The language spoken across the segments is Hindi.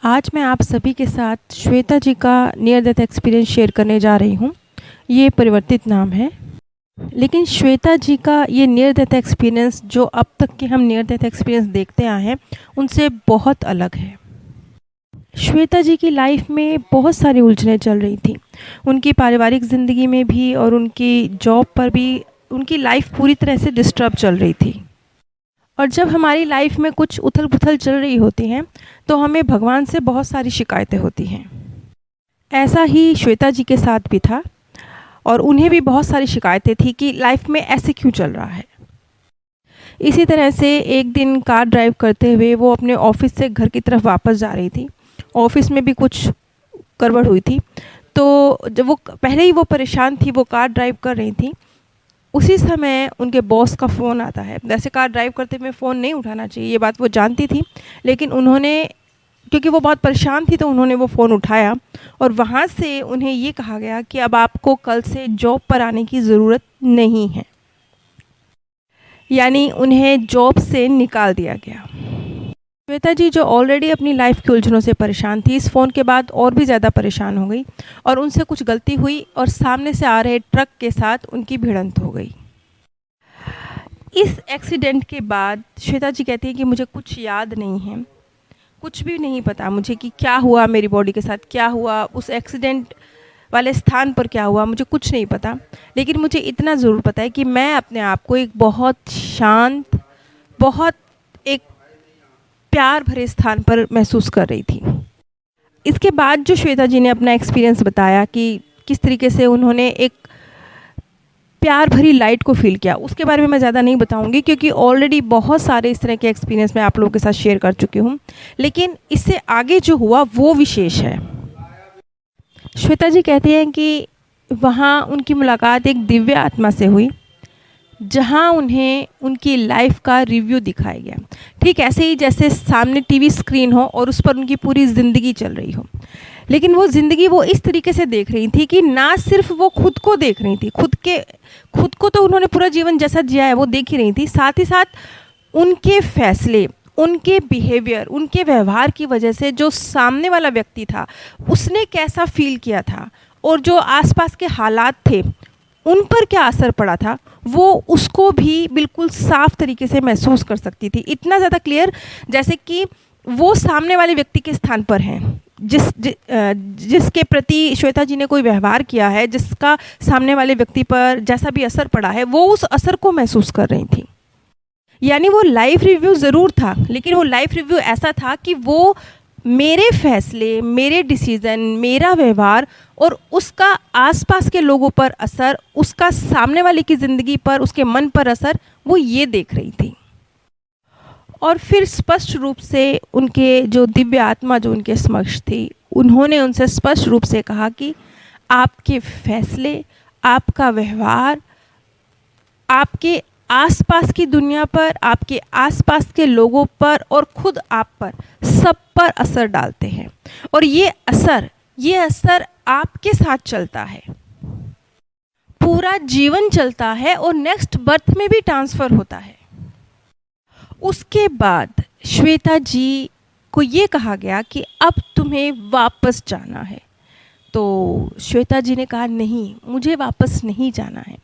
आज मैं आप सभी के साथ श्वेता जी का नियर डेथ एक्सपीरियंस शेयर करने जा रही हूँ। ये परिवर्तित नाम है, लेकिन श्वेता जी का ये नियर डेथ एक्सपीरियंस जो अब तक के हम नियर डेथ एक्सपीरियंस देखते आए हैं उनसे बहुत अलग है। श्वेता जी की लाइफ में बहुत सारी उलझनें चल रही थी, उनकी पारिवारिक ज़िंदगी में भी और उनकी जॉब पर भी उनकी लाइफ पूरी तरह से डिस्टर्ब चल रही थी। और जब हमारी लाइफ में कुछ उथल पुथल चल रही होती हैं तो हमें भगवान से बहुत सारी शिकायतें होती हैं। ऐसा ही श्वेता जी के साथ भी था और उन्हें भी बहुत सारी शिकायतें थी कि लाइफ में ऐसे क्यों चल रहा है। इसी तरह से एक दिन कार ड्राइव करते हुए वो अपने ऑफिस से घर की तरफ वापस जा रही थी। ऑफिस में भी कुछ गड़बड़ हुई थी, तो जब वो पहले ही वो परेशान थी, वो कार ड्राइव कर रही थी, उसी समय उनके बॉस का फ़ोन आता है। वैसे कार ड्राइव करते हुए फ़ोन नहीं उठाना चाहिए, ये बात वो जानती थी, लेकिन उन्होंने, क्योंकि वो बहुत परेशान थी, तो उन्होंने वो फ़ोन उठाया और वहाँ से उन्हें ये कहा गया कि अब आपको कल से जॉब पर आने की ज़रूरत नहीं है, यानी उन्हें जॉब से निकाल दिया गया। श्वेता जी जो ऑलरेडी अपनी लाइफ की उलझनों से परेशान थी, इस फ़ोन के बाद और भी ज़्यादा परेशान हो गई और उनसे कुछ गलती हुई और सामने से आ रहे ट्रक के साथ उनकी भिड़ंत हो गई। इस एक्सीडेंट के बाद श्वेता जी कहती है कि मुझे कुछ याद नहीं है, कुछ भी नहीं पता मुझे कि क्या हुआ, मेरी बॉडी के साथ क्या हुआ, उस एक्सीडेंट वाले स्थान पर क्या हुआ, मुझे कुछ नहीं पता। लेकिन मुझे इतना ज़रूर पता है कि मैं अपने आप को एक बहुत शांत, बहुत एक प्यार भरे स्थान पर महसूस कर रही थी। इसके बाद जो श्वेता जी ने अपना एक्सपीरियंस बताया कि किस तरीके से उन्होंने एक प्यार भरी लाइट को फील किया, उसके बारे में मैं ज़्यादा नहीं बताऊंगी, क्योंकि ऑलरेडी बहुत सारे इस तरह के एक्सपीरियंस मैं आप लोगों के साथ शेयर कर चुकी हूँ। लेकिन इससे आगे जो हुआ वो विशेष है। श्वेता जी कहती हैं कि वहाँ उनकी मुलाकात एक दिव्य आत्मा से हुई, जहाँ उन्हें उनकी लाइफ का रिव्यू दिखाया गया। ठीक ऐसे ही जैसे सामने टीवी स्क्रीन हो और उस पर उनकी पूरी ज़िंदगी चल रही हो, लेकिन वो ज़िंदगी वो इस तरीके से देख रही थी कि ना सिर्फ वो खुद को देख रही थी, खुद को तो उन्होंने पूरा जीवन जैसा जिया है वो देख ही रही थी, साथ ही साथ उनके फैसले, उनके बिहेवियर, उनके व्यवहार की वजह से जो सामने वाला व्यक्ति था उसने कैसा फील किया था और जो आसपास के हालात थे उन पर क्या असर पड़ा था, वो उसको भी बिल्कुल साफ तरीके से महसूस कर सकती थी। इतना ज़्यादा क्लियर जैसे कि वो सामने वाले व्यक्ति के स्थान पर हैं, जिसके प्रति श्वेता जी ने कोई व्यवहार किया है, जिसका सामने वाले व्यक्ति पर जैसा भी असर पड़ा है, वो उस असर को महसूस कर रही थी। यानी वो लाइफ रिव्यू ज़रूर था, लेकिन वो लाइफ रिव्यू ऐसा था कि वो मेरे फैसले, मेरे डिसीज़न, मेरा व्यवहार और उसका आसपास के लोगों पर असर, उसका सामने वाले की ज़िंदगी पर, उसके मन पर असर, वो ये देख रही थी। और फिर स्पष्ट रूप से उनके जो दिव्य आत्मा जो उनके समक्ष थी, उन्होंने उनसे स्पष्ट रूप से कहा कि आपके फैसले, आपका व्यवहार, आपके आसपास की दुनिया पर, आपके आसपास के लोगों पर और खुद आप पर, सब पर असर डालते हैं और ये असर आपके साथ चलता है, पूरा जीवन चलता है और नेक्स्ट बर्थ में भी ट्रांसफ़र होता है। उसके बाद श्वेता जी को ये कहा गया कि अब तुम्हें वापस जाना है। तो श्वेता जी ने कहा नहीं, मुझे वापस नहीं जाना है।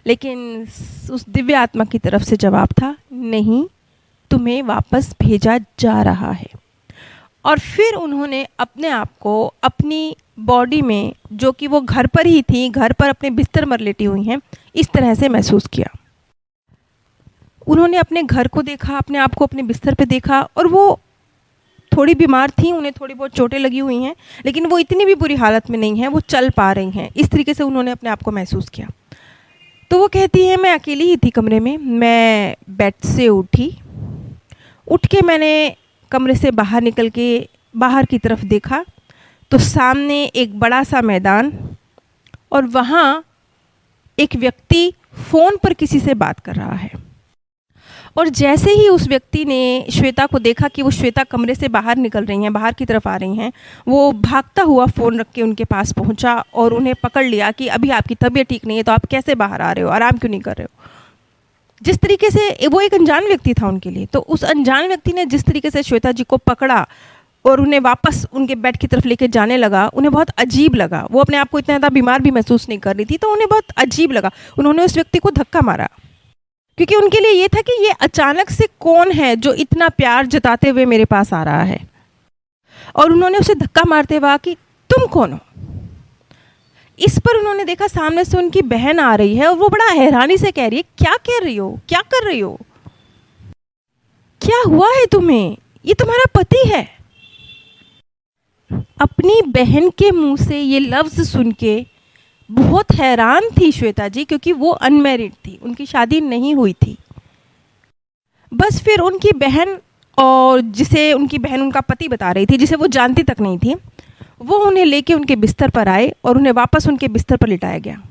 लेकिन उस दिव्य आत्मा की तरफ से जवाब था, नहीं, तुम्हें वापस भेजा जा रहा है। और फिर उन्होंने अपने आप को अपनी बॉडी में, जो कि वो घर पर ही थी, घर पर अपने बिस्तर पर लेटी हुई हैं, इस तरह से महसूस किया। उन्होंने अपने घर को देखा, अपने आप को अपने बिस्तर पे देखा और वो थोड़ी बीमार थी, उन्हें थोड़ी बहुत चोटें लगी हुई हैं, लेकिन वो इतनी भी बुरी हालत में नहीं हैं, वो चल पा रही हैं। इस तरीके से उन्होंने अपने आप को महसूस किया। तो वो कहती है, मैं अकेली ही थी कमरे में, मैं बेड से उठ के मैंने कमरे से बाहर निकल के बाहर की तरफ देखा तो सामने एक बड़ा सा मैदान और वहाँ एक व्यक्ति फ़ोन पर किसी से बात कर रहा है। और जैसे ही उस व्यक्ति ने श्वेता को देखा कि वो श्वेता कमरे से बाहर निकल रही हैं, बाहर की तरफ आ रही हैं, वो भागता हुआ फ़ोन रख के उनके पास पहुंचा और उन्हें पकड़ लिया कि अभी आपकी तबीयत ठीक नहीं है, तो आप कैसे बाहर आ रहे हो, आराम क्यों नहीं कर रहे हो। जिस तरीके से वो एक अनजान व्यक्ति था उनके लिए, तो उस अनजान व्यक्ति ने जिस तरीके से श्वेता जी को पकड़ा और उन्हें वापस उनके बेड की तरफ लेके जाने लगा, उन्हें बहुत अजीब लगा। वो अपने आप को इतना ज़्यादा बीमार भी महसूस नहीं कर रही थी, तो उन्हें बहुत अजीब लगा। उन्होंने उस व्यक्ति को धक्का मारा, क्योंकि उनके लिए ये था कि ये अचानक से कौन है जो इतना प्यार जताते हुए मेरे पास आ रहा है। और उन्होंने उसे धक्का मारते हुए कहा कि तुम कौन हो। इस पर उन्होंने देखा सामने से उनकी बहन आ रही है और वो बड़ा हैरानी से कह रही है, क्या कह रही हो, क्या कर रही हो, क्या हुआ है तुम्हें, ये तुम्हारा पति है। अपनी बहन के मुंह से ये लफ्ज़ सुन के बहुत हैरान थी श्वेता जी, क्योंकि वो अनमैरिड थी, उनकी शादी नहीं हुई थी। बस फिर उनकी बहन, और जिसे उनकी बहन उनका पति बता रही थी, जिसे वो जानती तक नहीं थी, वो उन्हें लेके उनके बिस्तर पर आए और उन्हें वापस उनके बिस्तर पर लिटाया गया।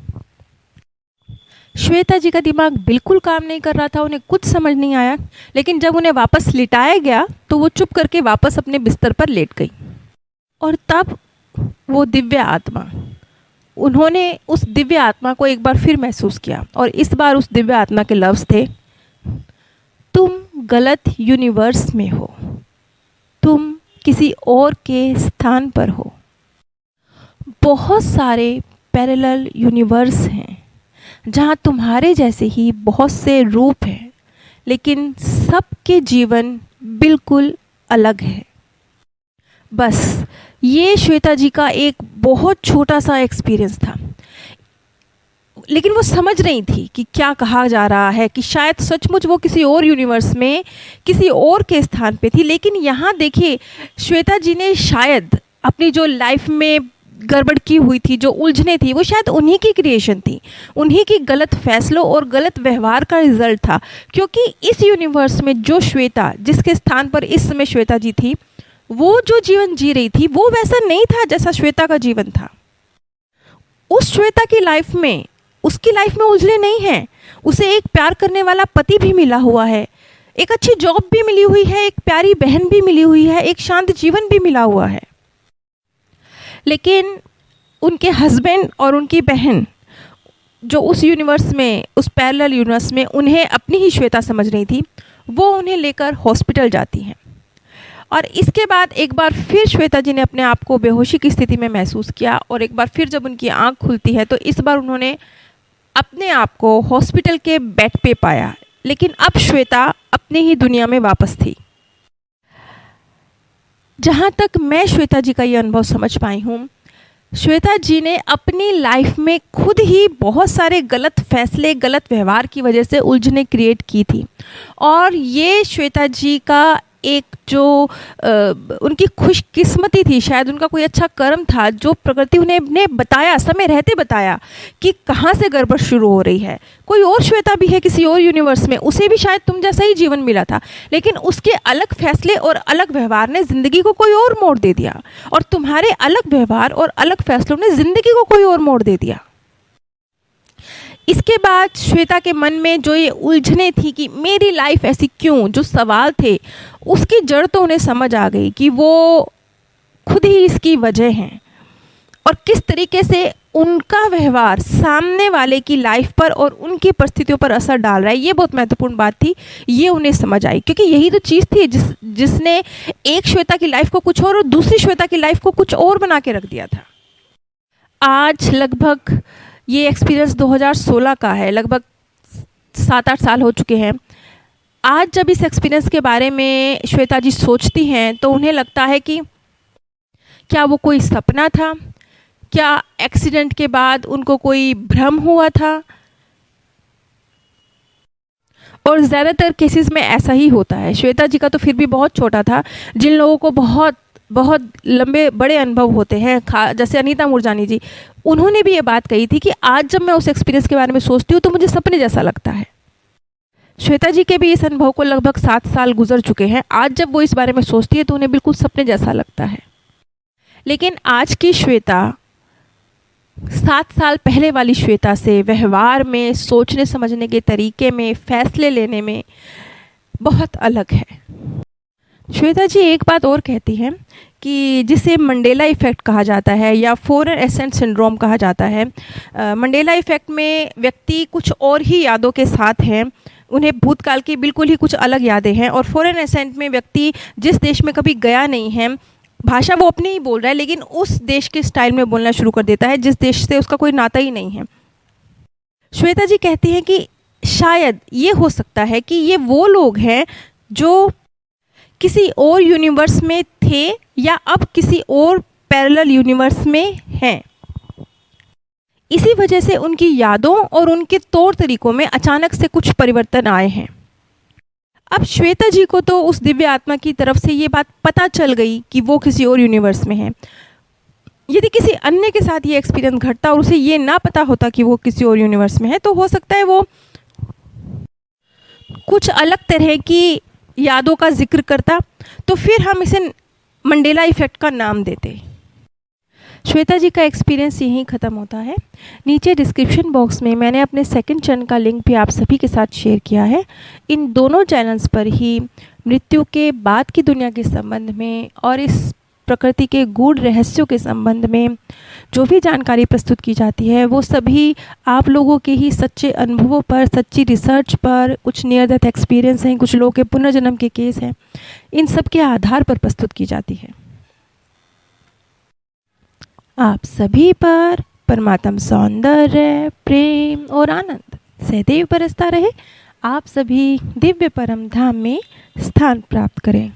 श्वेता जी का दिमाग बिल्कुल काम नहीं कर रहा था, उन्हें कुछ समझ नहीं आया। लेकिन जब उन्हें वापस लिटाया गया तो वो चुप करके वापस अपने बिस्तर पर लेट गई। और तब वो दिव्य आत्मा, उन्होंने उस दिव्य आत्मा को एक बार फिर महसूस किया, और इस बार उस दिव्य आत्मा के लफ्ज़ थे, तुम गलत यूनिवर्स में हो, तुम किसी और के स्थान पर हो। बहुत सारे पैरेलल यूनिवर्स हैं जहाँ तुम्हारे जैसे ही बहुत से रूप हैं, लेकिन सबके जीवन बिल्कुल अलग है। बस ये श्वेता जी का एक बहुत छोटा सा एक्सपीरियंस था, लेकिन वो समझ रही थी कि क्या कहा जा रहा है, कि शायद सचमुच वो किसी और यूनिवर्स में किसी और के स्थान पे थी। लेकिन यहाँ देखिए, श्वेता जी ने शायद अपनी जो लाइफ में गड़बड़ की हुई थी, जो उलझने थी, वो शायद उन्हीं की क्रिएशन थी, उन्हीं की गलत फैसलों और गलत व्यवहार का रिजल्ट था। क्योंकि इस यूनिवर्स में जो श्वेता, जिसके स्थान पर इस समय श्वेता जी थी, वो जो जीवन जी रही थी वो वैसा नहीं था जैसा श्वेता का जीवन था। उस श्वेता की लाइफ में, उसकी लाइफ में उलझने नहीं हैं। उसे एक प्यार करने वाला पति भी मिला हुआ है, एक अच्छी जॉब भी मिली हुई है, एक प्यारी बहन भी मिली हुई है, एक शांत जीवन भी मिला हुआ है। लेकिन उनके हस्बैंड और उनकी बहन, जो उस यूनिवर्स में, उस पैरेलल यूनिवर्स में उन्हें अपनी ही श्वेता समझ रही थी, वो उन्हें लेकर हॉस्पिटल जाती हैं। और इसके बाद एक बार फिर श्वेता जी ने अपने आप को बेहोशी की स्थिति में महसूस किया, और एक बार फिर जब उनकी आंख खुलती है तो इस बार उन्होंने अपने आप को हॉस्पिटल के बेड पे पाया। लेकिन अब श्वेता अपनी ही दुनिया में वापस थी। जहाँ तक मैं श्वेता जी का ये अनुभव समझ पाई हूँ, श्वेता जी ने अपनी लाइफ में खुद ही बहुत सारे गलत फैसले, गलत व्यवहार की वजह से उलझने क्रिएट की थी। और ये श्वेता जी का एक जो उनकी खुशकिस्मती थी, शायद उनका कोई अच्छा कर्म था, जो प्रकृति उन्हें बताया, समय रहते बताया कि कहाँ से गड़बड़ शुरू हो रही है। कोई और श्वेता भी है किसी और यूनिवर्स में, उसे भी शायद तुम जैसा ही जीवन मिला था, लेकिन उसके अलग फैसले और अलग व्यवहार ने ज़िंदगी को कोई और मोड़ दे दिया, और तुम्हारे अलग व्यवहार और अलग फैसलों ने ज़िंदगी को कोई और मोड़ दे दिया। इसके बाद श्वेता के मन में जो ये उलझने थी कि मेरी लाइफ ऐसी क्यों, जो सवाल थे, उसकी जड़ तो उन्हें समझ आ गई कि वो खुद ही इसकी वजह हैं, और किस तरीके से उनका व्यवहार सामने वाले की लाइफ पर और उनकी परिस्थितियों पर असर डाल रहा है। ये बहुत महत्वपूर्ण बात थी, ये उन्हें समझ आई, क्योंकि यही तो चीज़ थी जिसने एक श्वेता की लाइफ को कुछ और दूसरी श्वेता की लाइफ को कुछ और बना के रख दिया था। आज लगभग ये एक्सपीरियंस 2016 का है, लगभग 7-8 साल हो चुके हैं। आज जब इस एक्सपीरियंस के बारे में श्वेता जी सोचती हैं तो उन्हें लगता है कि क्या वो कोई सपना था, क्या एक्सीडेंट के बाद उनको कोई भ्रम हुआ था। और ज़्यादातर केसेस में ऐसा ही होता है। श्वेता जी का तो फिर भी बहुत छोटा था। जिन लोगों को बहुत बहुत लंबे बड़े अनुभव होते हैं, जैसे अनीता मूरजानी जी, उन्होंने भी ये बात कही थी कि आज जब मैं उस एक्सपीरियंस के बारे में सोचती हूँ तो मुझे सपने जैसा लगता है। श्वेता जी के भी इस अनुभव को लगभग 7 साल गुजर चुके हैं। आज जब वो इस बारे में सोचती है तो उन्हें बिल्कुल सपने जैसा लगता है। लेकिन आज की श्वेता 7 साल पहले वाली श्वेता से व्यवहार में, सोचने समझने के तरीके में, फैसले लेने में बहुत अलग है। श्वेता जी एक बात और कहती हैं कि जिसे मंडेला इफ़ेक्ट कहा जाता है या फॉरेन एसेंट सिंड्रोम कहा जाता है। मंडेला इफ़ेक्ट में व्यक्ति कुछ और ही यादों के साथ हैं, उन्हें भूतकाल की बिल्कुल ही कुछ अलग यादें हैं। और फॉरेन एसेंट में व्यक्ति जिस देश में कभी गया नहीं है भाषा वो अपनी ही बोल रहा है, लेकिन उस देश के स्टाइल में बोलना शुरू कर देता है जिस देश से उसका कोई नाता ही नहीं है। श्वेता जी कहती हैं कि शायद ये हो सकता है कि ये वो लोग हैं जो किसी और यूनिवर्स में थे या अब किसी और पैरेलल यूनिवर्स में हैं। इसी वजह से उनकी यादों और उनके तौर तरीकों में अचानक से कुछ परिवर्तन आए हैं। अब श्वेता जी को तो उस दिव्य आत्मा की तरफ से ये बात पता चल गई कि वो किसी और यूनिवर्स में है। यदि किसी अन्य के साथ ये एक्सपीरियंस घटता और उसे ये ना पता होता कि वो किसी और यूनिवर्स में है, तो हो सकता है वो कुछ अलग तरह की यादों का जिक्र करता, तो फिर हम इसे मंडेला इफ़ेक्ट का नाम देते। श्वेता जी का एक्सपीरियंस यहीं ख़त्म होता है। नीचे डिस्क्रिप्शन बॉक्स में मैंने अपने सेकंड चैनल का लिंक भी आप सभी के साथ शेयर किया है। इन दोनों चैनल्स पर ही मृत्यु के बाद की दुनिया के संबंध में और इस प्रकृति के गूढ़ रहस्यों के संबंध में जो भी जानकारी प्रस्तुत की जाती है, वो सभी आप लोगों के ही सच्चे अनुभवों पर, सच्ची रिसर्च पर, कुछ नियर डेथ एक्सपीरियंस हैं, कुछ लोगों के पुनर्जन्म के केस हैं, इन सब के आधार पर प्रस्तुत की जाती है। आप सभी पर परमात्म सौंदर्य, प्रेम और आनंद सदैव बरसता रहे। आप सभी दिव्य परम धाम में स्थान प्राप्त करें।